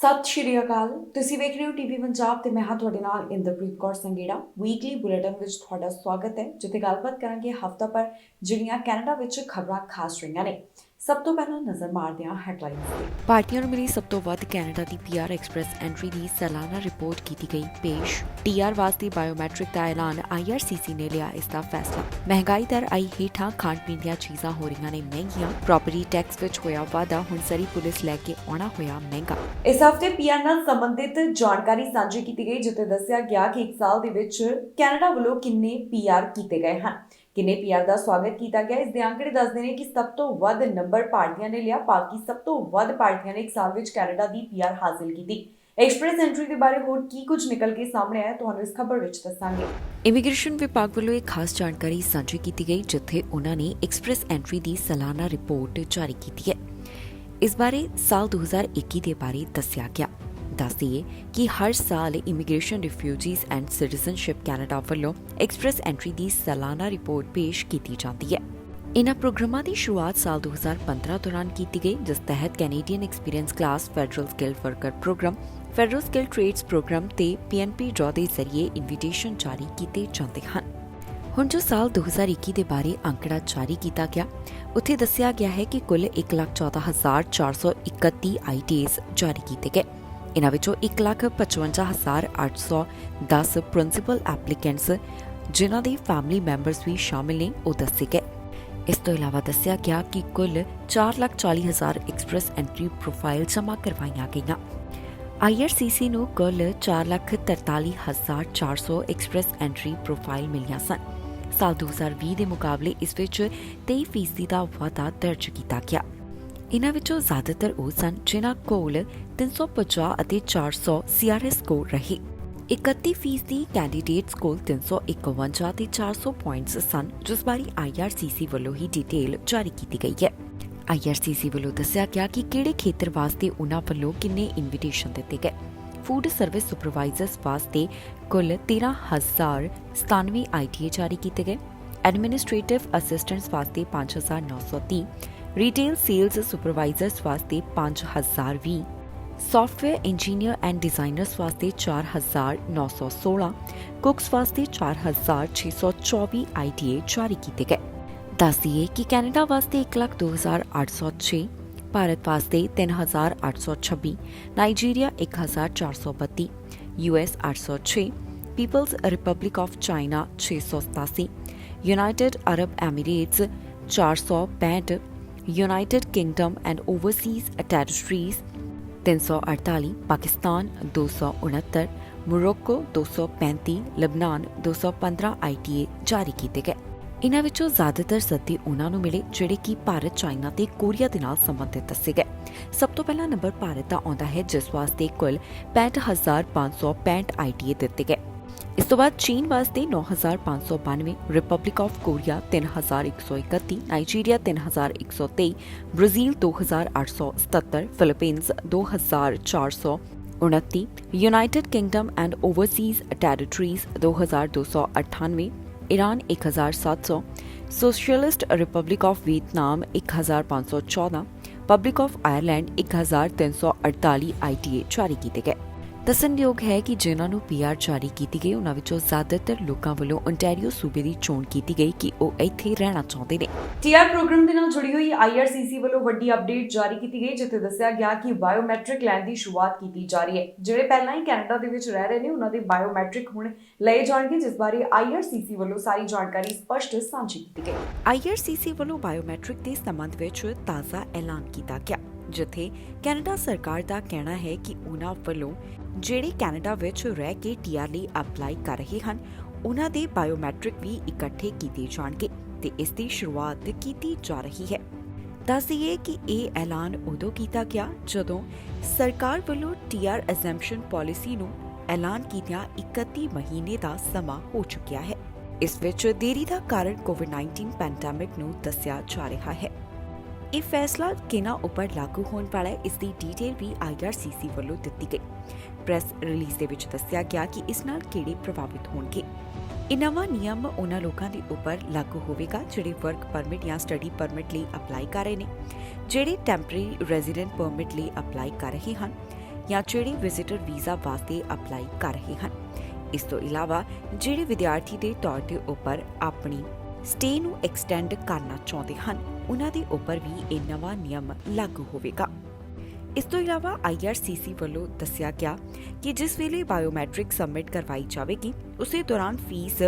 ਸਤਿ ਸ਼੍ਰੀ ਅਕਾਲ। ਤੁਸੀਂ ਵੇਖ ਰਹੇ ਹੋ ਟੀਵੀ ਪੰਜਾਬ ਤੇ ਮੈਂ ਹਾਂ ਤੁਹਾਡੇ ਨਾਲ ਇੰਦਰਪ੍ਰੀਤ ਕੌਰ ਸੰਗੇੜਾ। ਵੀਕਲੀ ਬੁਲੇਟਿਨ ਵਿੱਚ ਤੁਹਾਡਾ ਸਵਾਗਤ ਹੈ, ਜਿੱਥੇ ਗੱਲਬਾਤ ਕਰਾਂਗੇ ਹਫ਼ਤਾ ਭਰ ਜਿਹੜੀਆਂ ਕੈਨੇਡਾ ਵਿੱਚ ਖਬਰਾਂ ਖਾਸ ਰਹੀਆਂ ਨੇ। ਸਭ ਤੋਂ ਪਹਿਲਾਂ ਨਜ਼ਰ ਮਾਰਦੇ ਹਾਂ ਹੈਡਲਾਈਨਸ ਤੇ। ਭਾਰਤੀਆਂ ਨੂੰ ਮਿਲੀ ਸਭ ਤੋਂ ਵੱਧ ਕੈਨੇਡਾ ਦੀ ਪੀਆਰ ਐਕਸਪ੍ਰੈਸ ਐਂਟਰੀ ਦੀ ਸਾਲਾਨਾ ਰਿਪੋਰਟ ਕੀਤੀ ਗਈ ਪੇਸ਼। ਟੀਆਰ ਵਾਸਤੇ ਬਾਇਓਮੈਟ੍ਰਿਕ ਦਾ ਐਲਾਨ, ਆਈਆਰਸੀਸੀ ਨੇ ਲਿਆ ਇਸ ਦਾ ਫੈਸਲਾ। ਮਹਿੰਗਾਈ ਦਰ ਆਈ ਹੇਠਾਂ, ਖਾਣ ਪੀਣ ਦੀਆਂ ਚੀਜ਼ਾਂ ਹੋ ਰਹੀਆਂ ਨੇ ਮਹਿੰਗੀਆਂ। ਪ੍ਰਾਪਰਟੀ ਟੈਕਸ ਵਿੱਚ ਹੋਇਆ ਵਾਧਾ, ਹੁਣ ਸਰੀ ਪੁਲਿਸ ਲੈ ਕੇ ਆਉਣਾ ਹੋਇਆ ਮਹਿੰਗਾ। ਇਸ ਹਫ਼ਤੇ ਪੀਆਰ ਨਾਲ ਸੰਬੰਧਿਤ ਜਾਣਕਾਰੀ ਸਾਂਝੀ ਕੀਤੀ ਗਈ, ਜਿੱਥੇ ਦੱਸਿਆ ਗਿਆ ਕਿ ਇੱਕ ਸਾਲ ਦੇ ਵਿੱਚ ਕੈਨੇਡਾ ਵੱਲੋਂ ਕਿੰਨੇ ਪੀਆਰ ਕੀਤੇ ਗਏ ਹਨ, ਕਿੰਨੇ ਪੀਆਰ ਦਾ ਸਵਾਗਤ ਕੀਤਾ ਗਿਆ। ਇਸ ਦੇ ਅੰਕੜੇ ਦੱਸਦੇ ਨੇ ਕਿ ਸਭ ਤੋਂ ਵੱਧ ਨੰਬਰ ਭਾਰਤੀਆਂ ਨੇ ਲਿਆ। ਬਾਕੀ ਸਭ ਤੋਂ ਵੱਧ ਭਾਰਤੀਆਂ ਨੇ ਇੱਕ ਸਾਲ ਵਿੱਚ ਕੈਨੇਡਾ ਦੀ ਪੀਆਰ ਹਾਸਿਲ ਕੀਤੀ। ਐਕਸਪ੍ਰੈਸ ਐਂਟਰੀ ਦੇ ਬਾਰੇ ਹੋਰ ਕੀ ਕੁਝ ਨਿਕਲ ਕੇ ਸਾਹਮਣੇ ਆਇਆ, ਤੁਹਾਨੂੰ ਇਸ ਖਬਰ ਵਿੱਚ ਦੱਸਾਂਗੇ। ਇਮੀਗ੍ਰੇਸ਼ਨ ਵਿਭਾਗ ਵੱਲੋਂ ਇੱਕ ਖਾਸ ਜਾਣਕਾਰੀ ਸਾਂਝੀ ਕੀਤੀ ਗਈ, ਜਿੱਥੇ ਉਹਨਾਂ ਨੇ ਐਕਸਪ੍ਰੈਸ ਐਂਟਰੀ ਦੀ ਸਾਲਾਨਾ ਰਿਪੋਰਟ ਜਾਰੀ ਕੀਤੀ ਹੈ। ਇਸ ਬਾਰੇ ਸਾਲ 2021 ਦੇ ਬਾਰੇ ਦੱਸਿਆ ਗਿਆ। ਦੱਸ ਦਈਏ ਕਿ ਹਰ ਸਾਲ immigration, refugees and citizenship Canada ਵੱਲੋਂ ਐਕਸਪ੍ਰੈਸ ਐਂਟਰੀ ਦੀ ਸਾਲਾਨਾ ਰਿਪੋਰਟ ਪੇਸ਼ ਕੀਤੀ ਜਾਂਦੀ ਹੈ। ਇਨ੍ਹਾਂ ਪ੍ਰੋਗਰਾਮਾਂ ਦੀ ਸ਼ੁਰੂਆਤ ਸਾਲ 2015 ਦੌਰਾਨ ਕੀਤੀ ਗਈ, ਜਿਸ ਤਹਿਤ Canadian experience class, federal skilled worker programme, federal skilled trades programme ਤੇ ਪੀਐਨਪੀ ਡਰਾ ਦੇ ਜ਼ਰੀਏ ਇਨਵੀਟੇਸ਼ਨ ਜਾਰੀ ਕੀਤੇ ਜਾਂਦੇ ਹਨ। ਹੁਣ ਜੋ ਸਾਲ 2021 ਦੇ ਬਾਰੇ ਅੰਕੜਾ ਜਾਰੀ ਕੀਤਾ ਗਿਆ, ਉੱਥੇ ਦੱਸਿਆ ਗਿਆ ਹੈ ਕਿ ਕੁੱਲ 1,14,431 ਆਈਟੀਏਸ ਜਾਰੀ ਕੀਤੇ ਗਏ। ਇਨ੍ਹਾਂ ਵਿੱਚੋਂ 1,55,810 ਪ੍ਰਿੰਸੀਪਲ ਐਪਲੀਕੈਂਟਸ, ਜਿਨ੍ਹਾਂ ਦੇ ਫੈਮਿਲੀ ਮੈਂਬਰਸ ਵੀ ਸ਼ਾਮਿਲ ਨੇ, ਉਹ ਦੱਸੇ ਗਏ। ਇਸ ਤੋਂ ਇਲਾਵਾ ਦੱਸਿਆ ਗਿਆ ਕਿ ਕੁੱਲ 4,40,000 ਐਕਸਪ੍ਰੈਸ ਐਂਟਰੀ ਪ੍ਰੋਫਾਈਲ ਜਮ੍ਹਾਂ ਕਰਵਾਈਆਂ ਗਈਆਂ। ਆਈਆਰਸੀਸੀ ਨੂੰ ਕੁੱਲ 4,43,400 ਐਕਸਪ੍ਰੈਸ ਐਂਟਰੀ ਪ੍ਰੋਫਾਈਲ ਮਿਲੀਆਂ ਸਨ। ਸਾਲ 2020 ਦੇ ਮੁਕਾਬਲੇ ਇਸ ਵਿੱਚ 23% ਦਾ ਵਾਧਾ ਦਰਜ ਕੀਤਾ ਗਿਆ। ਇਨ੍ਹਾਂ ਵਿੱਚੋਂ ਜ਼ਿਆਦਾਤਰ ਉਹ ਸਨ ਜਿਨ੍ਹਾਂ ਕੋਲ 350 ਅਤੇ 400 CRS ਸਕੋਰ ਰਹੇ। 31% ਕੈਂਡੀਡੇਟਸ ਕੋਲ 351 ਅਤੇ 400 ਪੁਆਇੰਟਸ ਸਨ, ਜਿਸ ਬਾਰੇ ਆਈਆਰਸੀਸੀ ਵੱਲੋਂ ਹੀ ਡਿਟੇਲ ਜਾਰੀ ਕੀਤੀ ਗਈ ਹੈ। ਆਈਆਰਸੀਸੀ ਵੱਲੋਂ ਦੱਸਿਆ ਗਿਆ ਕਿ ਕਿਹੜੇ ਖੇਤਰ ਵਾਸਤੇ ਉਨ੍ਹਾਂ ਵੱਲੋਂ ਕਿੰਨੇ ਇਨਵੀਟੇਸ਼ਨ ਦਿੱਤੇ ਗਏ। ਫੂਡ ਸਰਵਿਸ ਸੁਪਰਵਾਈਜ਼ਰਸ ਵਾਸਤੇ ਕੁੱਲ 13,097 ਆਈਟੀਏ ਜਾਰੀ ਕੀਤੇ ਗਏ। ਐਡਮਿਨਿਸਟ੍ਰੇਟਿਵ ਅਸਿਸਟੈਂਟਸ ਵਾਸਤੇ 5,930, ਰੀਟੇਲ ਸੇਲਸ ਸੁਪਰਵਾਈਜ਼ਰਸ ਵਾਸਤੇ 5,020, ਸੌਫਟਵੇਅਰ ਇੰਜੀਨੀਅਰ ਐਂਡ ਡਿਜ਼ਾਈਨਰਸ ਵਾਸਤੇ 4,916, ਕੁਕਸ ਵਾਸਤੇ 4,624 ਆਈਟੀਏ ਜਾਰੀ ਕੀਤੇ ਗਏ। ਦੱਸ ਦਈਏ ਕਿ ਕੈਨੇਡਾ ਵਾਸਤੇ 1,02,806, ਭਾਰਤ ਵਾਸਤੇ 3,826, Nigeria 1,432, US 806, People's Republic of China 687, United Arab Emirates 465, United Kingdom and overseas territories 348, Pakistan 269, Morocco 235, ਲਬਨਾਨ 215 ਆਈਟੀਏ ਜਾਰੀ ਕੀਤੇ ਗਏ। ਇਨ੍ਹਾਂ ਵਿੱਚੋਂ ਜ਼ਿਆਦਾਤਰ ਸੱਦੇ ਉਨ੍ਹਾਂ ਨੂੰ ਮਿਲੇ ਜਿਹੜੇ ਕਿ ਭਾਰਤ, ਚਾਈਨਾ ਤੇ ਕੋਰੀਆ ਦੇ ਨਾਲ ਸੰਬੰਧਿਤ ਦੱਸੇ ਗਏ। ਸਭ ਤੋਂ ਪਹਿਲਾ ਨੰਬਰ ਭਾਰਤ ਦਾ ਆਉਂਦਾ ਹੈ, ਜਿਸ ਵਾਸਤੇ ਕੁੱਲ 65,565 ਆਈਟੀਏ ਦਿੱਤੇ ਗਏ। ਇਸ ਤੋਂ ਬਾਅਦ ਚੀਨ ਵਾਸਤੇ 9,592, republic of Korea 3,131, Nigeria 3,123, Brazil 2,877, Philippines 2,429, United Kingdom and overseas territories 2,298, Iran 1,700, socialist Republic of Vietnam 1,514, public of Ireland 1,348 ITA जारी किए गए। ਦੱਸਣਯੋਗ ਹੈ ਕਿ ਜਿਨ੍ਹਾਂ ਨੂੰ ਪੀਆਰ ਜਾਰੀ ਕੀਤੀ ਗਈ, ਉਹਨਾਂ ਵਿੱਚੋਂ ਜ਼ਿਆਦਾਤਰ ਲੋਕਾਂ ਵੱਲੋਂ ਓਨਟਾਰੀਓ ਸੂਬੇ ਦੀ ਚੋਣ ਕੀਤੀ ਗਈ ਕਿ ਉਹ ਇੱਥੇ ਰਹਿਣਾ ਚਾਹੁੰਦੇ ਨੇ। ਟੀਆਰ ਪ੍ਰੋਗਰਾਮ ਦੇ ਨਾਲ ਜੁੜੀ ਹੋਈ ਆਈਆਰਸੀਸੀ ਵੱਲੋਂ ਵੱਡੀ ਅਪਡੇਟ ਜਾਰੀ ਕੀਤੀ ਗਈ, ਜਿੱਥੇ ਦੱਸਿਆ ਗਿਆ ਕਿ ਬਾਇਓਮੈਟ੍ਰਿਕ ਲੈਣ ਦੀ ਸ਼ੁਰੂਆਤ ਕੀਤੀ ਜਾ ਰਹੀ ਹੈ। ਜਿਹੜੇ ਪਹਿਲਾਂ ਹੀ ਕੈਨੇਡਾ ਦੇ ਵਿੱਚ ਰਹਿ ਰਹੇ ਨੇ, ਉਹਨਾਂ ਦੇ ਬਾਇਓਮੈਟ੍ਰਿਕ ਹੁਣ ਲਏ ਜਾਣਗੇ, ਜਿਸ ਬਾਰੇ ਆਈਆਰਸੀਸੀ ਵੱਲੋਂ ਸਾਰੀ ਜਾਣਕਾਰੀ ਸਪਸ਼ਟ ਸਾਂਝੀ ਕੀਤੀ ਗਈ। ਆਈਆਰਸੀਸੀ ਵੱਲੋਂ ਬਾਇਓਮੈਟ੍ਰਿਕ ਦੇ ਸੰਬੰਧ ਵਿੱਚ ਤਾਜ਼ਾ ਐਲਾਨ ਕੀਤਾ ਗਿਆ, ਜਿੱਥੇ ਕੈਨੇਡਾ ਸਰਕਾਰ ਦਾ ਕਹਿਣਾ ਹੈ ਕਿ ਉਹਨਾਂ ਵੱਲੋਂ ਜਿਹੜੇ ਕੈਨੇਡਾ ਵਿੱਚ ਰਹਿ ਕੇ ਟੀਆਰ ਲਈ ਅਪਲਾਈ ਕਰ ਰਹੇ ਹਨ, ਉਹਨਾਂ ਦੇ ਬਾਇਓਮੈਟ੍ਰਿਕ ਵੀ ਇਕੱਠੇ ਕੀਤੇ ਜਾਣਗੇ ਤੇ ਇਸ ਦੀ ਸ਼ੁਰੂਆਤ ਕੀਤੀ ਜਾ ਰਹੀ ਹੈ। ਦੱਸ ਦਈਏ ਕਿ ਇਹ ਐਲਾਨ ਉਦੋਂ ਕੀਤਾ ਗਿਆ ਜਦੋਂ ਸਰਕਾਰ ਵੱਲੋਂ ਟੀਆਰ ਐਗਜ਼ੈਂਪਸ਼ਨ ਪਾਲਿਸੀ ਨੂੰ ਐਲਾਨ ਕੀਤਿਆਂ 31 ਮਹੀਨੇ ਦਾ ਸਮਾਂ ਹੋ ਚੁੱਕਿਆ ਹੈ। ਇਸ ਵਿੱਚ ਦੇਰੀ ਦਾ ਕਾਰਨ ਕੋਵਿਡ-19 ਪੈਂਡੈਮਿਕ ਨੂੰ ਦੱਸਿਆ ਜਾ ਰਿਹਾ ਹੈ। ਇਹ ਫੈਸਲਾ ਕਿਹਨਾਂ ਉੱਪਰ ਲਾਗੂ ਹੋਣ ਵਾਲਾ ਹੈ, ਇਸ ਦੀ ਡਿਟੇਲ ਵੀ ਆਈਆਰਸੀਸੀ ਵੱਲੋਂ ਦਿੱਤੀ ਗਈ। ਪ੍ਰੈਸ ਰਿਲੀਜ਼ ਦੇ ਵਿੱਚ ਦੱਸਿਆ ਗਿਆ ਕਿ ਇਸ ਨਾਲ ਕਿਹੜੇ ਪ੍ਰਭਾਵਿਤ ਹੋਣਗੇ। ਇਹ ਨਵਾਂ ਨਿਯਮ ਉਹਨਾਂ ਲੋਕਾਂ ਦੇ ਉੱਪਰ ਲਾਗੂ ਹੋਵੇਗਾ ਜਿਹੜੇ ਵਰਕ ਪਰਮਿਟ ਜਾਂ ਸਟੱਡੀ ਪਰਮਿਟ ਲਈ ਅਪਲਾਈ ਕਰ ਰਹੇ ਨੇ, ਜਿਹੜੇ ਟੈਂਪਰੇਰੀ ਰੈਜ਼ੀਡੈਂਟ ਪਰਮਿਟ ਲਈ ਅਪਲਾਈ ਕਰ ਰਹੇ ਹਨ, ਜਾਂ ਜਿਹੜੇ ਵਿਜ਼ਿਟਰ ਵੀਜ਼ਾ ਵਾਸਤੇ ਅਪਲਾਈ ਕਰ ਰਹੇ ਹਨ। ਇਸ ਤੋਂ ਇਲਾਵਾ ਜਿਹੜੇ ਵਿਦਿਆਰਥੀ ਦੇ ਤੌਰ ਤੇ ਉੱਪਰ ਆਪਣੀ ਸਟੇ ਨੂੰ ਐਕਸਟੈਂਡ ਕਰਨਾ ਚਾਹੁੰਦੇ ਹਨ, ਉਹਨਾਂ ਦੇ ਉੱਪਰ ਵੀ ਇਹ ਨਵਾਂ ਨਿਯਮ ਲਾਗੂ ਹੋਵੇਗਾ। ਇਸ ਤੋਂ ਇਲਾਵਾ IRCC ਵੱਲੋਂ ਦੱਸਿਆ ਗਿਆ ਕਿ ਜਿਸ ਵੇਲੇ ਬਾਇਓਮੈਟ੍ਰਿਕ ਸਬਮਿਟ ਕਰਵਾਈ ਜਾਵੇਗੀ, ਉਸੇ ਦੌਰਾਨ ਫੀਸ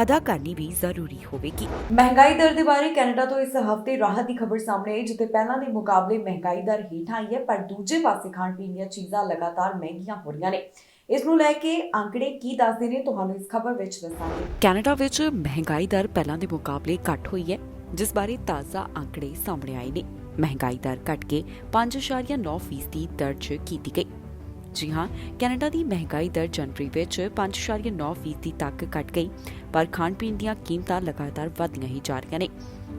ਅਦਾ ਕਰਨੀ ਵੀ ਜ਼ਰੂਰੀ ਹੋਵੇਗੀ। ਮਹਿੰਗਾਈ ਦਰ ਦੇ ਬਾਰੇ ਕੈਨੇਡਾ ਤੋਂ ਇਸ ਹਫ਼ਤੇ ਰਾਹਤ ਦੀ ਖਬਰ ਸਾਹਮਣੇ ਆਈ, ਜਿੱਥੇ ਪਹਿਲਾਂ ਦੇ ਮੁਕਾਬਲੇ ਮਹਿੰਗਾਈ ਦਰ ਹੇਠਾਂ ਆਈ ਹੈ, ਪਰ ਦੂਜੇ ਪਾਸੇ ਖਾਣ ਪੀਣ ਦੀਆਂ ਚੀਜ਼ਾਂ ਲਗਾਤਾਰ ਮਹਿੰਗੀਆਂ ਹੋ ਰਹੀਆਂ ਨੇ। ਇਸ ਨੂੰ ਲੈ ਕੇ ਅੰਕੜੇ ਕੀ ਦੱਸਦੇ ਨੇ, ਤੁਹਾਨੂੰ ਇਸ ਖਬਰ ਵਿੱਚ ਦੱਸਾਂਗੇ। ਕੈਨੇਡਾ ਵਿੱਚ ਮਹਿੰਗਾਈ ਦਰ ਪਹਿਲਾਂ ਦੇ ਮੁਕਾਬਲੇ ਘੱਟ ਹੋਈ ਹੈ, ਜਿਸ ਬਾਰੇ ਤਾਜ਼ਾ ਅੰਕੜੇ ਸਾਹਮਣੇ ਆਏ ਨੇ। ਮਹਿੰਗਾਈ ਦਰ ਘਟ ਕੇ 5.9% ਦਰਜ ਕੀਤੀ ਗਈ। ਜੀ ਹਾਂ, ਕੈਨੇਡਾ ਦੀ ਮਹਿੰਗਾਈ ਦਰ ਜਨਵਰੀ ਵਿੱਚ 5.9% ਤੱਕ ਘਟ ਗਈ, ਪਰ ਖਾਣ ਪੀਣ ਦੀਆਂ ਕੀਮਤਾਂ ਲਗਾਤਾਰ ਵਧਦੀਆਂ ਹੀ ਜਾ ਰਹੀਆਂ ਨੇ।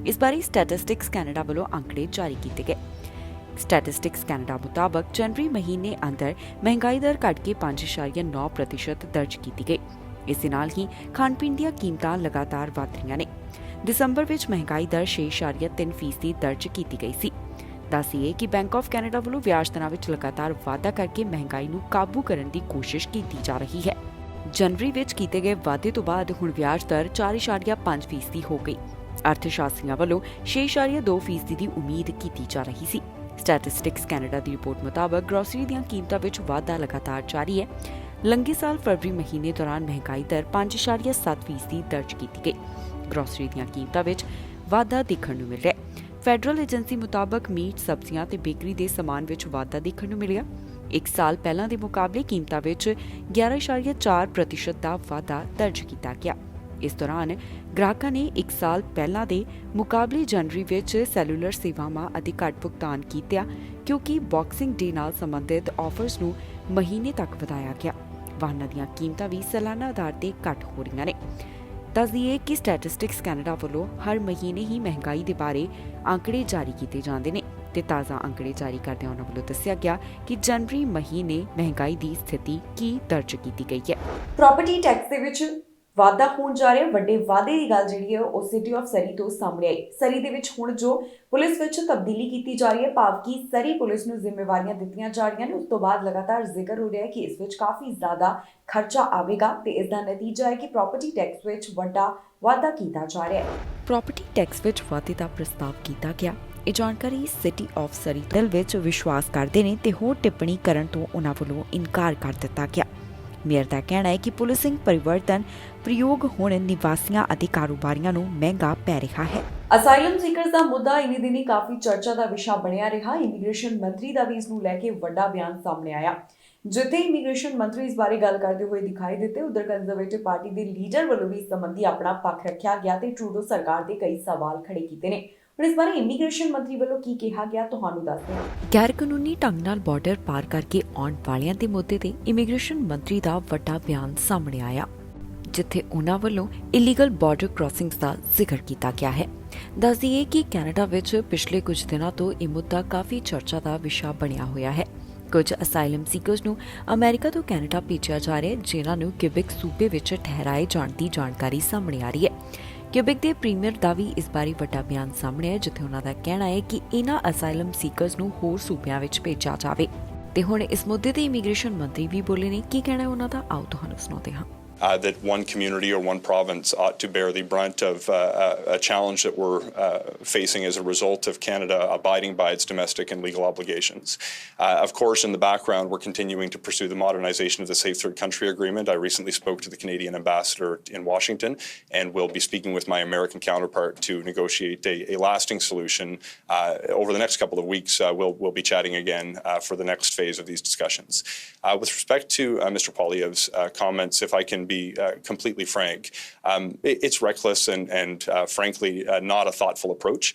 ਇਸ ਬਾਰੇ ਸਟੈਟਿਸਟਿਕਸ ਕੈਨੇਡਾ ਵੱਲੋਂ ਅੰਕੜੇ ਜਾਰੀ ਕੀਤੇ ਗਏ। ਸਟੈਟਿਸਟਿਕਸ ਕੈਨੇਡਾ ਮੁਤਾਬਕ ਜਨਵਰੀ ਮਹੀਨੇ ਅੰਦਰ ਮਹਿੰਗਾਈ ਦਰ ਘਟ ਕੇ 5.9% ਦਰਜ ਕੀਤੀ ਗਈ। ਇਸ ਦੇ ਨਾਲ ਹੀ ਖਾਣ ਪੀਣ ਦੀਆਂ ਕੀਮਤਾਂ ਲਗਾਤਾਰ ਵਧ ਰਹੀਆਂ ਨੇ। ਦਸੰਬਰ ਵਿੱਚ ਮਹਿੰਗਾਈ ਦਰ 6.3% ਦਰਜ ਕੀਤੀ ਗਈ ਸੀ। ਦੱਸੀਏ ਕਿ ਬੈਂਕ ਆਫ ਕੈਨੇਡਾ ਵੱਲੋਂ ਵਿਆਜ ਦਰਾਂ ਵਿੱਚ ਲਗਾਤਾਰ ਵਾਧਾ ਕਰਕੇ ਮਹਿੰਗਾਈ ਨੂੰ ਕਾਬੂ ਕਰਨ ਦੀ ਕੋਸ਼ਿਸ਼ ਕੀਤੀ ਜਾ ਰਹੀ ਹੈ। ਜਨਵਰੀ ਵਿੱਚ ਕੀਤੇ ਗਏ ਵਾਧੇ ਤੋਂ ਬਾਅਦ ਹੁਣ ਵਿਆਜ ਦਰ 4.5% ਹੋ ਗਈ। ਅਰਥ ਸ਼ਾਸਤਰੀਆਂ ਵੱਲੋਂ 6.2% ਦੀ ਉਮੀਦ ਕੀਤੀ ਜਾ ਰਹੀ ਸੀ। ਸਟੈਟਿਸਟਿਕਸ ਕੈਨੇਡਾ ਦੀ ਰਿਪੋਰਟ ਮੁਤਾਬਕ ਗਰੋਸਰੀ ਦੀਆਂ ਕੀਮਤਾਂ ਵਿੱਚ ਵਾਧਾ ਲਗਾਤਾਰ ਜਾਰੀ ਹੈ। ਲੰਘੇ ਸਾਲ ਫਰਵਰੀ ਮਹੀਨੇ ਦੌਰਾਨ ਮਹਿੰਗਾਈ ਦਰ 5.7% ਦਰਜ ਕੀਤੀ ਗਈ। ਗਰੋਸਰੀ ਦੀਆਂ ਕੀਮਤਾਂ ਵਿੱਚ ਵਾਧਾ ਦੇਖਣ ਨੂੰ ਮਿਲ ਰਿਹਾ ਹੈ। ਫੈਡਰਲ ਏਜੰਸੀ ਮੁਤਾਬਕ ਮੀਟ, ਸਬਜ਼ੀਆਂ ਤੇ ਬੇਕਰੀ ਦੇ ਸਮਾਨ ਵਿੱਚ ਵਾਧਾ ਦੇਖਣ ਨੂੰ ਮਿਲਿਆ। ਇੱਕ ਸਾਲ ਪਹਿਲਾਂ ਦੇ ਮੁਕਾਬਲੇ ਕੀਮਤਾਂ ਵਿੱਚ 11.4% ਦਾ ਵਾਧਾ ਦਰਜ ਕੀਤਾ ਗਿਆ। ਇਸ ਦੌਰਾਨ ਗ੍ਰਾਹਕਾਂ ਨੇ ਇੱਕ ਸਾਲ ਪਹਿਲਾਂ ਦੇ ਮੁਕਾਬਲੇ ਜਨਵਰੀ ਵਿੱਚ ਸੈਲੂਲਰ ਸੇਵਾਵਾਂ ਅਤੇ ਘੱਟ ਭੁਗਤਾਨ ਕੀਤਿਆ, ਕਿਉਂਕਿ ਬਾਕਸਿੰਗ ਡੇ ਨਾਲ ਸੰਬੰਧਿਤ ਆਫਰਸ ਨੂੰ ਮਹੀਨੇ ਤੱਕ ਵਧਾਇਆ ਗਿਆ। ਵਾਹਨਾਂ ਦੀਆਂ ਕੀਮਤਾਂ ਵੀ ਸਾਲਾਨਾ ਆਧਾਰ ਤੇ ਘੱਟ ਹੋ ਰਹੀਆਂ ਨੇ। ਦੱਸ ਦਈਏ ਕਿ ਸਟੈਟਿਸਟਿਕਸ ਕੈਨੇਡਾ ਵੱਲੋਂ ਹਰ ਮਹੀਨੇ ਹੀ ਮਹਿੰਗਾਈ ਦੇ ਬਾਰੇ ਅੰਕੜੇ ਜਾਰੀ ਕੀਤੇ ਜਾਂਦੇ ਨੇ ਤੇ ਤਾਜ਼ਾ ਅੰਕੜੇ ਜਾਰੀ ਕਰਦਿਆਂ ਉਹਨਾਂ ਵੱਲੋਂ ਦੱਸਿਆ ਗਿਆ ਕਿ ਜਨਵਰੀ ਮਹੀਨੇ ਮਹਿੰਗਾਈ ਦੀ ਸਥਿਤੀ ਕੀ ਦਰਜ ਕੀਤੀ ਗਈ ਹੈ। ਪ੍ਰਾਪਰਟੀ ਟੈਕਸ ਦੇ ਵਿੱਚ ਵਾਧਾ ਹੋਣ ਜਾ ਰਿਹਾ। ਵੱਡੇ ਵਾਧੇ ਦੀ ਗੱਲ ਜਿਹੜੀ ਹੈ ਉਹ ਸਿਟੀ ਆਫ ਸਰੀ ਤੋਂ ਸਾਹਮਣੇ ਆਈ। ਸਰੀ ਦੇ ਵਿੱਚ ਹੁਣ ਜੋ ਪੁਲਿਸ ਵਿੱਚ ਤਬਦੀਲੀ ਕੀਤੀ ਜਾ ਰਹੀ ਹੈ, ਭਾਵ ਕਿ ਸਰੀ ਪੁਲਿਸ ਨੂੰ ਜ਼ਿੰਮੇਵਾਰੀਆਂ ਦਿੱਤੀਆਂ ਜਾ ਰਹੀਆਂ ਨੇ, ਉਸ ਤੋਂ ਬਾਅਦ ਲਗਾਤਾਰ ਜ਼ਿਕਰ ਹੋ ਰਿਹਾ ਹੈ ਕਿ ਇਸ ਵਿੱਚ ਕਾਫੀ ਜ਼ਿਆਦਾ ਖਰਚਾ ਆਵੇਗਾ ਤੇ ਇਸ ਦਾ ਨਤੀਜਾ ਹੈ ਕਿ ਪ੍ਰਾਪਰਟੀ ਟੈਕਸ ਵਿੱਚ ਵੱਡਾ ਵਾਧਾ ਕੀਤਾ ਜਾ ਰਿਹਾ ਹੈ। ਪ੍ਰਾਪਰਟੀ ਟੈਕਸ ਵਿੱਚ ਵਾਧੇ ਦਾ ਪ੍ਰਸਤਾਵ ਕੀਤਾ ਗਿਆ। ਇਹ ਜਾਣਕਾਰੀ ਸਿਟੀ ਆਫ ਸਰੀ ਦਿਲ ਵਿੱਚ ਵਿਸ਼ਵਾਸ ਕਰਦੇ ਨੇ ਤੇ ਹੋਰ ਟਿੱਪਣੀ ਕਰਨ ਤੋਂ ਉਹਨਾਂ ਵੱਲੋਂ ਇਨਕਾਰ ਕਰ ਦਿੱਤਾ ਗਿਆ। ਮੇਅਰ ਦਾ ਕਹਿਣਾ ਹੈ ਕਿ ਪੁਲਿਸਿੰਗ ਪਰਿਵਰਤਨ ਪ੍ਰਯੋਗ ਹੁਣ ਨਿਵਾਸੀਆਂ ਅਤੇ ਕਾਰੋਬਾਰੀਆਂ ਨੂੰ ਮਹਿੰਗਾ ਪੈ ਰਿਹਾ ਹੈ। ਅਸਾਈਲਮ ਸੀਕਰਸ ਦਾ ਮੁੱਦਾ ਇਨੀ ਦਿਨੀ ਕਾਫੀ ਚਰਚਾ ਦਾ ਵਿਸ਼ਾ ਬਣਿਆ ਰਿਹਾ। ਇਮੀਗ੍ਰੇਸ਼ਨ ਮੰਤਰੀ ਦਾ ਵੀ ਇਸ ਨੂੰ ਲੈ ਕੇ ਵੱਡਾ ਬਿਆਨ ਸਾਹਮਣੇ ਆਇਆ। ਜਿੱਥੇ ਇਮੀਗ੍ਰੇਸ਼ਨ ਮੰਤਰੀ ਇਸ ਬਾਰੇ ਗੱਲ ਕਰਦੇ ਹੋਏ ਦਿਖਾਈ ਦਿੱਤੇ, ਉਧਰ ਕੰਜ਼ਰਵੇਟਿਵ ਪਾਰਟੀ ਦੇ ਲੀਡਰ ਵੱਲੋਂ ਵੀ ਇਸ ਸੰਬੰਧੀ ਆਪਣਾ ਪੱਖ ਰੱਖਿਆ ਗਿਆ ਤੇ ਟਰੂਡੋ ਸਰਕਾਰ ਦੇ ਕਈ ਸਵਾਲ ਖੜੇ ਕੀਤੇ ਨੇ। ਹੁਣ ਇਸ ਬਾਰੇ ਇਮੀਗ੍ਰੇਸ਼ਨ ਮੰਤਰੀ ਵੱਲੋਂ ਕੀ ਕਿਹਾ ਗਿਆ, ਤੁਹਾਨੂੰ ਦੱਸਦੇ ਹਾਂ। ਗੈਰ ਕਾਨੂੰਨੀ ਢੰਗ ਨਾਲ ਬਾਰਡਰ ਪਾਰ ਕਰਕੇ ਆਉਣ ਵਾਲਿਆਂ ਦੇ ਮੁੱਦੇ ਤੇ ਇਮੀਗ੍ਰੇਸ਼ਨ ਮੰਤਰੀ ਦਾ ਵੱਡਾ ਬਿਆਨ ਸਾਹਮਣੇ ਆਇਆ, ਜਿੱਥੇ ਉਹਨਾਂ ਵੱਲੋਂ ਇਲੀਗਲ ਬਾਰਡਰ ਕ੍ਰਾਸਿੰਗਸ ਦਾ ਜ਼ਿਕਰ ਕੀਤਾ ਗਿਆ ਹੈ। ਦੱਸ ਦਈਏ ਕਿ ਕੈਨੇਡਾ ਵਿੱਚ ਪਿਛਲੇ ਕੁਝ ਦਿਨਾਂ ਤੋਂ ਇਹ ਮੁੱਦਾ ਕਾਫੀ ਚਰਚਾ ਦਾ ਵਿਸ਼ਾ ਬਣਿਆ ਹੋਇਆ ਹੈ। ਕੁਝ ਅਸਾਈਲਮ ਸੀਕਰਸ ਨੂੰ ਅਮਰੀਕਾ ਤੋਂ ਕੈਨੇਡਾ ਭੇਜਿਆ ਜਾ ਰਿਹਾ, ਜਿਨ੍ਹਾਂ ਨੂੰ ਕਿਊਬਿਕ ਸੂਬੇ ਵਿੱਚ ਠਹਿਰਾਏ ਜਾਣ ਦੀ ਜਾਣਕਾਰੀ ਸਾਹਮਣੇ ਆ ਰਹੀ ਹੈ। ਕਿਊਬਿਕ ਦੇ ਪ੍ਰੀਮੀਅਰ ਦਾ ਵੀ ਇਸ ਬਾਰੇ ਵੱਡਾ ਬਿਆਨ ਸਾਹਮਣੇ ਹੈ, ਜਿੱਥੇ ਉਹਨਾਂ ਦਾ ਕਹਿਣਾ ਹੈ ਕਿ ਇਹਨਾਂ ਅਸਾਈਲਮ ਸੀਕਰਸ ਨੂੰ ਹੋਰ ਸੂਬਿਆਂ ਵਿੱਚ ਭੇਜਿਆ ਜਾਵੇ। ਤੇ ਹੁਣ ਇਸ ਮੁੱਦੇ ਤੇ ਇਮੀਗ੍ਰੇਸ਼ਨ ਮੰਤਰੀ ਵੀ ਬੋਲੇ ਨੇ। ਕੀ ਕਹਿਣਾ ਉਹਨਾਂ ਦਾ, ਆਓ ਤੁਹਾਨੂੰ ਸੁਣਾਉਂਦੇ ਹਾਂ। That one community or one province ought to bear the brunt of a challenge that we're facing as a result of Canada abiding by its domestic and legal obligations. Of course, in the background, we're continuing to pursue the modernization of the Safe Third Country Agreement. I recently spoke to the Canadian ambassador in Washington, and we'll be speaking with my American counterpart to negotiate a lasting solution. Over the next couple of weeks, we'll be chatting again for the next phase of these discussions. With respect to Mr. Poilievre's comments, if I can be completely frank, it's reckless and frankly not a thoughtful approach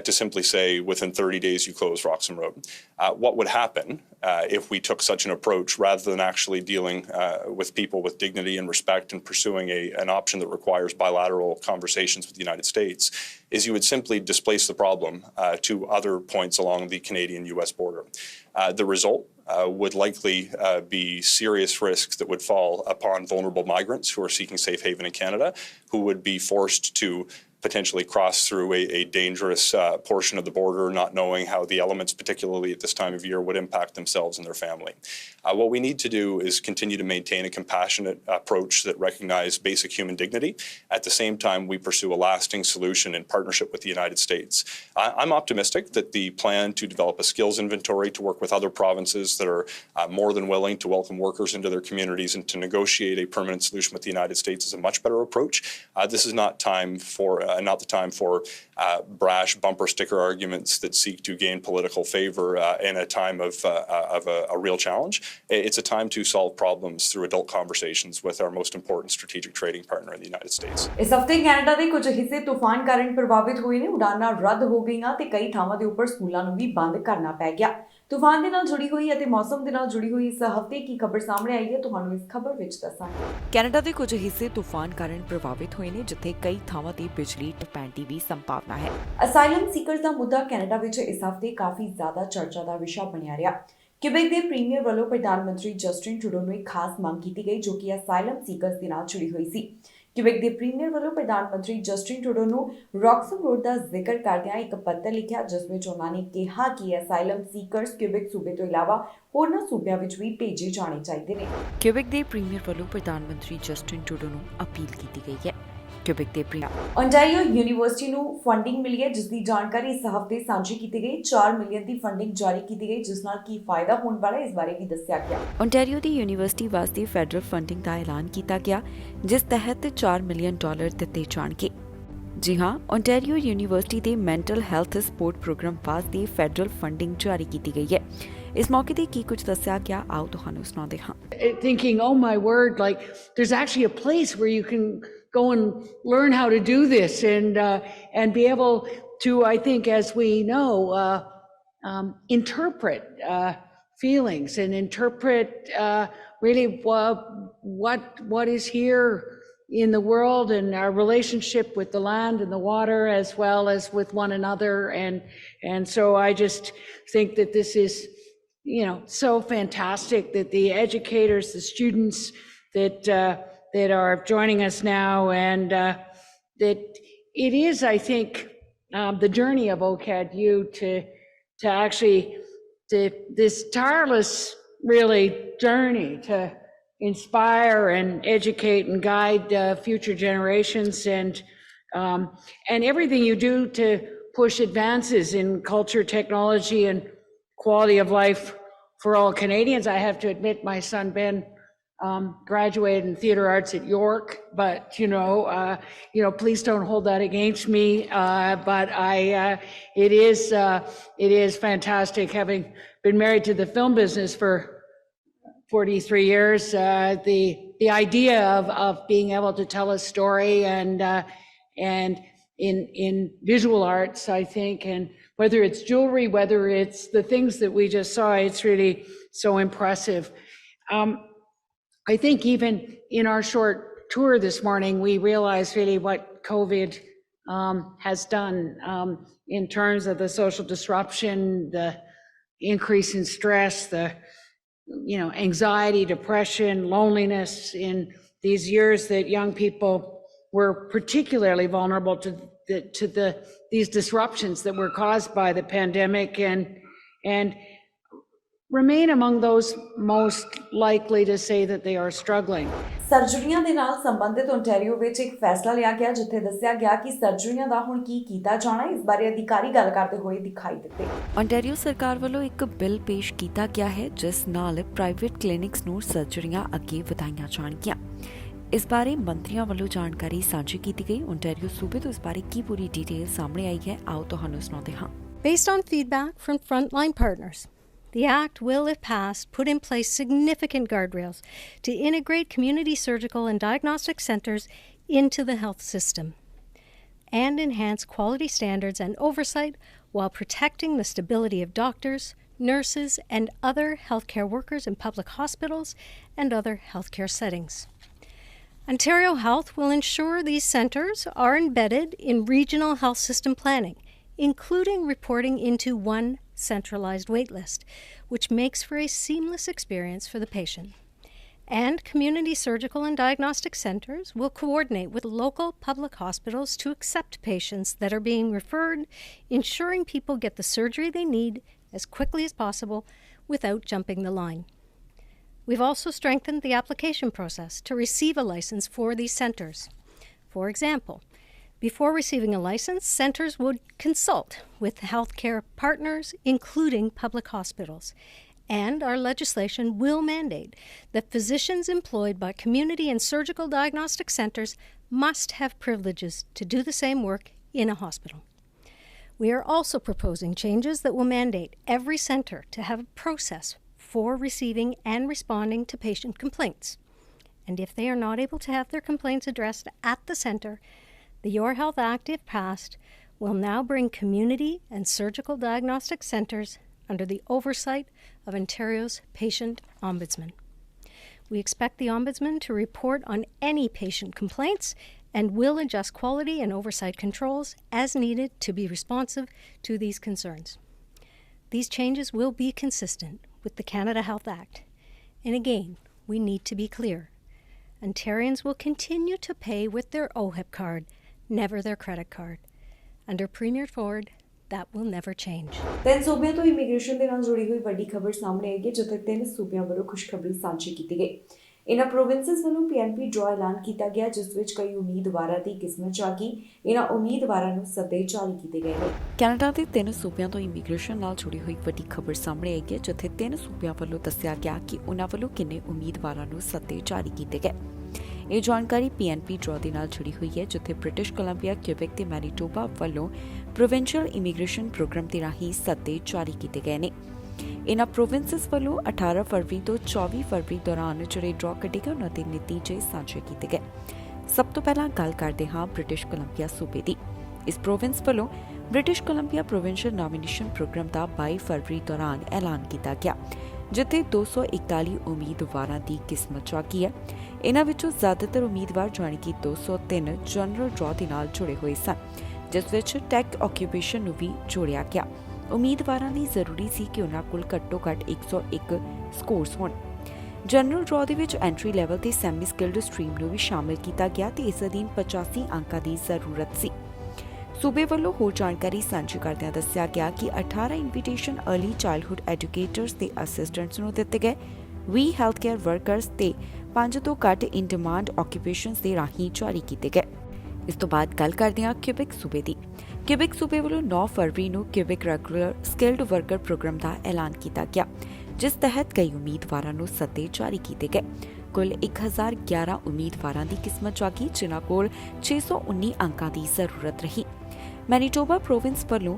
to simply say within 30 days you close Roxham Road. What would happen if we took such an approach rather than actually dealing with people with dignity and respect and pursuing an option that requires bilateral conversations with the United States, is you would simply displace the problem to other points along the Canadian-US border. The result would likely be serious risks that would fall upon vulnerable migrants who are seeking safe haven in Canada, who would be forced to potentially cross through a dangerous portion of the border, not knowing how the elements, particularly at this time of year, would impact themselves and their family. What we need to do is continue to maintain a compassionate approach that recognizes basic human dignity. At the same time, we pursue a lasting solution in partnership with the United States. I'm optimistic that the plan to develop a skills inventory to work with other provinces that are more than willing to welcome workers into their communities and to negotiate a permanent solution with the United States is a much better approach. This is not the time for brash bumper sticker arguments that seek to gain political favor in a time of a real challenge. It's a time to solve problems through adult conversations with our most important strategic trading partner in the United States. ਇਸ ਹਫਤੇ Canada ਦੇ ਕੁਝ ਹਿੱਸੇ ਤੂਫਾਨ ਕਾਰਨ ਪ੍ਰਭਾਵਿਤ ਹੋਏ ਨੇ। ਉਡਾਨਾਂ ਰੱਦ ਹੋ ਗਈਆਂ ਤੇ ਕਈ ਥਾਵਾਂ ਦੇ ਉੱਪਰ ਸਕੂਲਾਂ ਨੂੰ ਵੀ ਬੰਦ ਕਰਨਾ ਪੈ ਗਿਆ। ਤੂਫਾਨ ਦੇ ਨਾਲ ਜੁੜੀ ਹੋਈ ਅਤੇ ਮੌਸਮ ਦੇ ਨਾਲ ਜੁੜੀ ਹੋਈ ਇਸ ਹਫਤੇ ਕੀ ਖਬਰ ਸਾਹਮਣੇ ਆਈ ਹੈ, ਤੁਹਾਨੂੰ ਇਸ ਖਬਰ ਵਿੱਚ ਦੱਸਾਂਗੇ। ਕੈਨੇਡਾ ਦੇ ਕੁਝ ਹਿੱਸੇ ਤੂਫਾਨ ਕਾਰਨ ਪ੍ਰਭਾਵਿਤ ਹੋਏ ਨੇ, ਜਿੱਥੇ ਕਈ ਥਾਵਾਂ ਤੇ ਬਿਜਲੀ ਪੈਣ ਦੀ ਵੀ ਸੰਭਾਵਨਾ ਹੈ। ਅਸਾਈਲਮ ਸੀਕਰਸ ਦਾ ਮੁੱਦਾ ਕੈਨੇਡਾ ਵਿੱਚ ਇਸ ਹਫਤੇ ਕਾਫੀ ਜ਼ਿਆਦਾ ਚਰਚਾ ਦਾ ਵਿਸ਼ਾ ਬਣਿਆ ਰਿਹਾ। ਕਿਊਬੈਕ ਦੇ ਪ੍ਰੀਮੀਅਰ ਵੱਲੋਂ ਪ੍ਰਧਾਨ ਮੰਤਰੀ ਜਸਟਿਨ ਟਰੂਡੋ ਨੂੰ ਇੱਕ ਖਾਸ ਮੰਗ ਕੀਤੀ ਗਈ ਜੋ ਕਿ ਅਸਾਈਲਮ ਸੀਕਰਸ ਦੇ ਨਾਲ ਜੁੜੀ ਹੋਈ ਸੀ। ਕਿਊਬੈਕ ਦੇ ਪ੍ਰੀਮੀਅਰ ਵੱਲੋਂ ਪ੍ਰਧਾਨ ਮੰਤਰੀ ਜਸਟਿਨ ਟਰੂਡੋ ਨੂੰ ਰੌਕਸਮ ਰੋਡ ਦਾ ਜ਼ਿਕਰ ਕਰਦਿਆਂ ਇੱਕ ਪੱਤਰ ਲਿਖਿਆ, ਜਿਸ ਵਿੱਚ ਉਹਨਾਂ ਨੇ ਕਿਹਾ ਕਿ ਅਸਾਈਲਮ ਸੀਕਰਸ ਕਿਊਬੈਕ ਸੂਬੇ ਤੋਂ ਇਲਾਵਾ ਹੋਰਨਾਂ ਸੂਬਿਆਂ ਵਿੱਚ ਵੀ ਭੇਜੇ ਜਾਣੇ ਚਾਹੀਦੇ ਨੇ। ਕਿਊਬੈਕ ਦੇ ਪ੍ਰੀਮੀਅਰ ਵੱਲੋਂ ਪ੍ਰਧਾਨ ਮੰਤਰੀ ਜਸਟਿਨ ਟਰੂਡੋ ਨੂੰ ਅਪੀਲ ਕੀਤੀ ਗਈ ਹੈ। ਕਿਊਬੈਕ ਦੇ ਓਨਟਾਰੀਓ ਯੂਨੀਵਰਸਿਟੀ ਨੂੰ ਫੰਡਿੰਗ ਮਿਲੀ ਹੈ, ਜਿਸ ਦੀ ਜਾਣਕਾਰੀ ਇਸ ਹਫਤੇ ਸਾਂਝੀ ਕੀਤੀ ਗਈ। 4 ਮਿਲੀਅਨ ਦੀ ਫੰਡਿੰਗ ਜਾਰੀ ਕੀਤੀ ਗਈ, ਜਿਸ ਨਾਲ ਕੀ ਫਾਇਦਾ ਹੋਣ ਵਾਲਾ ਇਸ ਬਾਰੇ ਵੀ ਦੱਸਿਆ ਗਿਆ। ਓਨਟਾਰੀਓ ਦੀ ਯੂਨੀਵਰਸਿਟੀ ਵਾਸਤੇ ਫੈਡਰਲ ਫੰਡਿੰਗ ਦਾ ਐਲਾਨ ਕੀਤਾ ਗਿਆ, ਜਿਸ ਤਹਿਤ $4 ਮਿਲੀਅਨ ਦਿੱਤੇ ਜਾਣਗੇ। ਜੀ ਹਾਂ, ਓਨਟਾਰੀਓ ਯੂਨੀਵਰਸਿਟੀ ਦੇ ਮੈਂਟਲ ਹੈਲਥ ਸਪੋਰਟ ਪ੍ਰੋਗਰਾਮ ਵਾਸਤੇ ਫੈਡਰਲ ਫੰਡਿੰਗ ਜਾਰੀ ਕੀਤੀ ਗਈ ਹੈ। ਇਸ ਮੌਕੇ ਤੇ ਕੀ ਕੁਝ ਦੱਸਿਆ ਗਿਆ, ਆਓ ਤੁਹਾਨੂੰ ਸੁਣਾਉਂਦੇ ਹਾਂ। Thinking, oh my word, like there's actually a place where you can go and learn how to do this and be able to, I think, as we know, interpret feelings and interpret really what is here in the world and our relationship with the land and the water as well as with one another. And so I just think that this is, so fantastic that the educators, the students that are joining us now, and that it is, I think, the journey of OCAD-U to actually this tireless, really, journey to inspire and educate and guide future generations, and everything you do to push advances in culture, technology, and quality of life for all Canadians. I have to admit, my son Ben graduated in theatre arts at York, but please don't hold that against me. But it is fantastic, having been married to the film business for 43 years. The idea of being able to tell a story and in visual arts, I think, and whether it's jewelry, whether it's the things that we just saw, it's really so impressive. I think even in our short tour this morning, we realized really what COVID has done in terms of the social disruption, the increase in stress, the anxiety, depression, loneliness in these years that young people were particularly vulnerable to these disruptions that were caused by the pandemic, and remain among those most likely to say that they are struggling. ਸਰਜਰੀਆਂ ਦੇ ਨਾਲ ਸੰਬੰਧਿਤ Ontario ਵਿੱਚ ਇੱਕ ਫੈਸਲਾ ਲਿਆ ਗਿਆ, ਜਿੱਥੇ ਦੱਸਿਆ ਗਿਆ ਕਿ ਸਰਜਰੀਆਂ ਦਾ ਹੁਣ ਕੀ ਕੀਤਾ ਜਾਣਾ, ਇਸ ਬਾਰੇ ਅਧਿਕਾਰੀ ਗੱਲ ਕਰਦੇ ਹੋਏ ਦਿਖਾਈ ਦਿੱਤੇ। ਓਨਟਾਰੀਓ ਸਰਕਾਰ ਵੱਲੋਂ ਇੱਕ ਬਿੱਲ ਪੇਸ਼ ਕੀਤਾ ਗਿਆ ਹੈ, ਜਿਸ ਨਾਲ ਪ੍ਰਾਈਵੇਟ ਕਲੀਨਿਕਸ ਨੂੰ ਸਰਜਰੀਆਂ ਅੱਗੇ ਵਧਾਈਆਂ ਜਾਣਗੀਆਂ। ਇਸ ਬਾਰੇ ਮੰਤਰੀਆਂ ਵੱਲੋਂ ਜਾਣਕਾਰੀ ਸਾਂਝੀ ਕੀਤੀ ਗਈ। ਓਨਟਾਰੀਓ ਸੂਬੇ ਤੋਂ ਇਸ ਬਾਰੇ ਕੀ ਪੂਰੀ ਡਿਟੇਲ ਸਾਹਮਣੇ ਆਈ ਹੈ, ਆਓ ਤੁਹਾਨੂੰ ਸੁਣਾਉਂਦੇ ਹਾਂ। Based on feedback from frontline partners, the Act will, if passed, put in place significant guardrails to integrate community surgical and diagnostic centres into the health system and enhance quality standards and oversight while protecting the stability of doctors, nurses, and other healthcare workers in public hospitals and other healthcare settings. Ontario Health will ensure these centres are embedded in regional health system planning, including reporting into one centralized waitlist, which makes for a seamless experience for the patient. and community surgical and diagnostic centers will coordinate with local public hospitals to accept patients that are being referred, ensuring people get the surgery they need as quickly as possible without jumping the line. We've also strengthened the application process to receive a license for these centers. For example, before receiving a license, centers would consult with healthcare partners, including public hospitals. And our legislation will mandate that physicians employed by community and surgical diagnostic centers must have privileges to do the same work in a hospital. We are also proposing changes that will mandate every center to have a process for receiving and responding to patient complaints. And if they are not able to have their complaints addressed at the center, the Your Health Act, if passed, will now bring community and surgical diagnostic centers under the oversight of Ontario's Patient Ombudsman. We expect the Ombudsman to report on any patient complaints and will adjust quality and oversight controls as needed to be responsive to these concerns. These changes will be consistent with the Canada Health Act. And again, we need to be clear. Ontarians will continue to pay with their OHIP card, never their credit card. Under Premier Ford, that will never change. ਤਿੰਨ ਸੂਬਿਆਂ ਤੋਂ immigration ਦੇ ਨਾਲ ਜੁੜੀ ਹੋਈ ਵੱਡੀ ਖਬਰ ਸਾਹਮਣੇ ਆਈ ਹੈ, ਜਿੱਥੇ ਤਿੰਨ ਸੂਬਿਆਂ ਵੱਲੋਂ ਖੁਸ਼ਖਬਰੀ ਸਾਂਝੀ ਕੀਤੀ ਗਈ। ਇਹਨਾਂ ਪ੍ਰੋਵਿੰਸਸ ਵੱਲੋਂ PNP ਡਰਾ ਐਲਾਨ ਕੀਤਾ ਗਿਆ, ਜਿਸ ਵਿੱਚ ਕਈ ਉਮੀਦਵਾਰਾਂ ਦੀ ਕਿਸਮਤ 'ਚ ਆ ਗਈ। ਇਹਨਾਂ ਉਮੀਦਵਾਰਾਂ ਨੂੰ ਸੱਦੇ ਜਾਰੀ ਕੀਤੇ ਗਏ ਨੇ। ਕੈਨੇਡਾ ਦੇ ਤਿੰਨ ਸੂਬਿਆਂ ਤੋਂ ਇਮੀਗ੍ਰੇਸ਼ਨ ਨਾਲ ਜੁੜੀ ਹੋਈ ਵੱਡੀ ਖਬਰ ਸਾਹਮਣੇ ਆਈ ਹੈ, ਜਿੱਥੇ ਤਿੰਨ ਸੂਬਿਆਂ ਵੱਲੋਂ ਦੱਸਿਆ ਗਿਆ ਕਿ ਉਨ੍ਹਾਂ ਵੱਲੋਂ ਕਿੰਨੇ ਉਮੀਦਵਾਰਾਂ ਨੂੰ ਸੱਦੇ ਜਾਰੀ ਕੀਤੇ ਗਏ। ਇਹ ਜਾਣਕਾਰੀ PNP ਡਰਾ ਦੇ ਨਾਲ ਜੁੜੀ ਹੋਈ ਹੈ, ਜਿੱਥੇ ਬ੍ਰਿਟਿਸ਼ ਕੋਲੰਬੀਆ, ਕਿਊਬੈਕ ਤੇ ਮੈਨੀਟੋਬਾ ਵੱਲੋਂ ਪ੍ਰੋਵਿੰਸ਼ੀਅਲ ਇਮੀਗ੍ਰੇਸ਼ਨ ਪ੍ਰੋਗਰਾਮ ਦੇ ਰਾਹੀਂ ਸੱਦੇ ਜਾਰੀ ਕੀਤੇ ਗਏ ਨੇ। ਇਨ੍ਹਾਂ ਪ੍ਰੋਵਿੰਸਸ ਵੱਲੋਂ 18 ਫਰਵਰੀ ਤੋਂ 24 ਫਰਵਰੀ ਦੌਰਾਨ ਜਿਹੜੇ ਡਰਾ ਕੱਢੇ ਗਏ ਉਹਨਾਂ ਦੇ ਨਤੀਜੇ ਸਾਂਝੇ ਕੀਤੇ ਗਏ। ਸਭ ਤੋਂ ਪਹਿਲਾਂ ਗੱਲ ਕਰਦੇ ਹਾਂ ਬ੍ਰਿਟਿਸ਼ ਕੋਲੰਬੀਆ ਸੂਬੇ ਦੀ। ਇਸ ਪ੍ਰੋਵਿੰਸ ਵੱਲੋਂ British Columbia provincial nomination programme ਦਾ 22 ਫਰਵਰੀ ਦੌਰਾਨ ਐਲਾਨ ਕੀਤਾ ਗਿਆ, ਜਿੱਥੇ 241 ਉਮੀਦਵਾਰਾਂ ਦੀ ਕਿਸਮਤ 'ਚ ਆ ਗਈ ਹੈ। ਇਨ੍ਹਾਂ ਵਿੱਚੋਂ ਜ਼ਿਆਦਾਤਰ ਉਮੀਦਵਾਰ ਜਾਣੀ ਕਿ 203 ਜਨਰਲ ਡਰਾ ਦੇ ਨਾਲ ਜੁੜੇ ਹੋਏ ਸਨ, ਜਿਸ ਵਿੱਚ ਟੈਕ ਆਕਿਊਪੇਸ਼ਨ ਨੂੰ ਵੀ ਜੋੜਿਆ ਗਿਆ। ਉਮੀਦਵਾਰਾਂ ਲਈ ਜ਼ਰੂਰੀ ਸੀ ਕਿ ਉਨ੍ਹਾਂ ਕੋਲ ਘੱਟੋ-ਘੱਟ 101 ਸਕੋਰਸ ਹੋਣ। ਜਨਰਲ ਡਰਾ ਦੇ ਵਿੱਚ ਐਂਟਰੀ ਲੈਵਲ ਤੇ ਸੈਮੀ ਸਕਿਲਡ ਸਟਰੀਮ ਨੂੰ ਵੀ ਸ਼ਾਮਿਲ ਕੀਤਾ ਗਿਆ ਤੇ ਇਸ ਅਧੀਨ 85 ਅੰਕਾਂ ਦੀ ਜ਼ਰੂਰਤ ਸੀ। ਸੂਬੇ ਵੱਲੋਂ ਹੋਰ ਜਾਣਕਾਰੀ ਸਾਂਝੀ ਕਰਦਿਆਂ ਦੱਸਿਆ ਗਿਆ ਕਿ 18 ਇਨਵੀਟੇਸ਼ਨ ਅਰਲੀ ਚਾਈਲਡਹੁੱਡ ਐਜੂਕੇਟਰਸ ਤੇ ਅਸਿਸਟੈਂਟਸ ਨੂੰ ਦਿੱਤੇ ਗਏ। 20 ਹੈਲਥ ਕੇਅਰ ਵਰਕਰਸ ਤੇ 5 ਤੋਂ ਘੱਟ ਇਨ ਡਿਮਾਂਡ ਆਕਿਊਪੇਸ਼ਨਸ ਦੇ ਰਾਹੀਂ ਜਾਰੀ ਕੀਤੇ ਗਏ। ਇਸ ਤੋਂ ਬਾਅਦ ਗੱਲ ਕਰਦੇ ਹਾਂ ਕਿਊਬੈਕ ਸੂਬੇ ਦੀ। ਕਿਊਬੈਕ ਸੂਬੇ ਵੱਲੋਂ 9 ਫਰਵਰੀ ਨੂੰ Quebec regular skilled worker programme ਦਾ ਐਲਾਨ ਕੀਤਾ ਗਿਆ, ਜਿਸ ਤਹਿਤ ਕਈ ਉਮੀਦਵਾਰਾਂ ਨੂੰ ਸੱਦੇ ਜਾਰੀ ਕੀਤੇ ਗਏ। ਕੁੱਲ 1011 ਉਮੀਦਵਾਰਾਂ ਦੀ ਕਿਸਮਤ 'ਚ ਆ ਗਈ, ਜਿਨ੍ਹਾਂ ਕੋਲ 619 ਅੰਕਾਂ ਦੀ ਜ਼ਰੂਰਤ ਰਹੀ। ਮੈਨੀਟੋਬਾ ਪ੍ਰੋਵਿੰਸ ਵੱਲੋਂ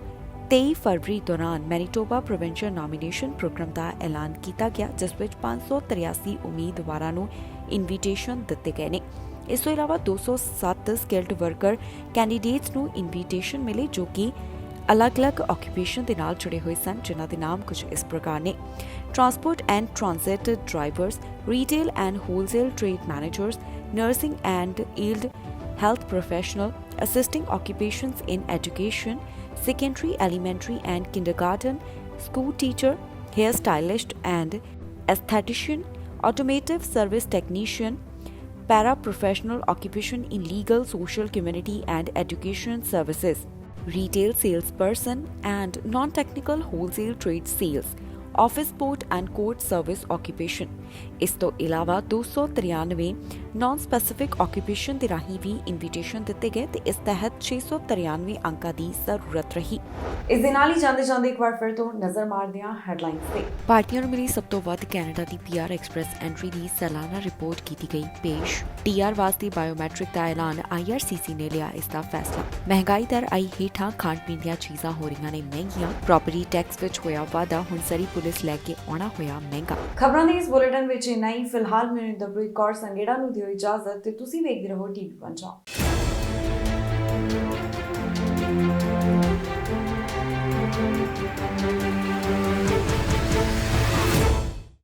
23 ਫਰਵਰੀ ਦੌਰਾਨ ਮੈਨੀਟੋਬਾ ਪ੍ਰੋਵਿੰਸ਼ੀਅਲ ਨੋਮੀਨੇਸ਼ਨ ਪ੍ਰੋਗਰਾਮ ਦਾ ਐਲਾਨ ਕੀਤਾ ਗਿਆ, ਜਿਸ ਵਿੱਚ 583 ਉਮੀਦਵਾਰਾਂ ਨੂੰ ਇਨਵੀਟੇਸ਼ਨ ਦਿੱਤੇ ਗਏ ਨੇ। ਇਸ ਤੋਂ ਇਲਾਵਾ 207 ਸਕਿਲਡ ਵਰਕਰ ਕੈਂਡੀਡੇਟਸ ਨੂੰ ਇਨਵੀਟੇਸ਼ਨ ਮਿਲੇ, ਜੋ ਕਿ ਅਲੱਗ-ਅਲੱਗ ਆਕਿਊਪੇਸ਼ਨ ਦੇ ਨਾਲ ਜੁੜੇ ਹੋਏ ਸਨ, ਜਿਨ੍ਹਾਂ ਦੇ ਨਾਮ ਕੁਝ ਇਸ ਪ੍ਰਕਾਰ ਨੇ: transport and transit drivers, retail and wholesale trade managers, nursing and yield health professional, assisting occupations in education, secondary, elementary and kindergarten, school teacher, hairstylist and aesthetician, automotive service technician, para-professional occupation in legal, social, community and education services, retail salesperson and non-technical wholesale trade sales, office port and court service occupation। ਇਸ ਤੋਂ ਇਲਾਵਾ 293 naan specific ਆਕਿਊਪੇਸ਼ਨ ਦੇ ਰਾਹੀਂ ਵੀ invitation ਦਿੱਤੇ ਗਏ ਤੇ ਇਸ ਤਹਿਤ 693 ਅੰਕਾਂ ਦੀ ਜ਼ਰੂਰਤ ਰਹੀ। ਇਸ ਦੇ ਨਾਲ ਹੀ ਜਾਂਦੇ ਇੱਕ ਵਾਰ ਫਿਰ ਤੋਂ ਨਜ਼ਰ ਮਾਰਦੇ ਹਾਂ ਹੈਡਲਾਈਨਸ ਤੇ। ਭਾਰਤੀਆਂ ਨੂੰ ਮਿਲੀ ਸਭ ਤੋਂ ਵੱਧ ਕੈਨੇਡਾ ਦੀ PR ਐਕਸਪ੍ਰੈਸ ਐਂਟਰੀ ਦੀ ਸਾਲਾਨਾ ਰਿਪੋਰਟ ਕੀਤੀ ਗਈ ਪੇਸ਼। TR ਵਾਸਤੇ ਬਾਇਓਮੈਟ੍ਰਿਕ ਦਾ ਐਲਾਨ, IRCC ਨੇ ਲਿਆ ਇਸ ਦਾ ਫੈਸਲਾ। ਮਹਿੰਗਾਈ ਦਰ ਆਈ ਹੇਠਾਂ, ਖਾਣ ਪੀਣ ਦੀਆਂ ਚੀਜ਼ਾਂ ਹੋ ਰਹੀਆਂ ਨੇ ਮਹਿੰਗੀਆਂ। ਪ੍ਰੋਪਰਟੀ ਟੈਕਸ ਵਿੱਚ ਹੋਇਆ ਵਾਧਾ, ਹੁਣ ਸਾਰੀ ਪੁਲਿਸ ਲੈ ਕੇ ਆਉਣਾ ਹੋਇਆ ਮਹਿੰਗਾ। ਖਬਰਾਂ ਦੇ ਇਸ ਬੁਲੇਟਿਨ ਵਿੱਚ ਇੰਨਾ ਹੀ। ਫਿਲਹਾਲ ਮੈਨੂੰ ਇੰਦਰਪ੍ਰੀਤ ਕੌਰ ਸੰਗੇੜਾ ਨੂੰ ਦਿਓ ਇਜਾਜ਼ਤ ਤੇ ਤੁਸੀਂ ਵੇਖਦੇ ਰਹੋ TV ਪੰਜਾਬ।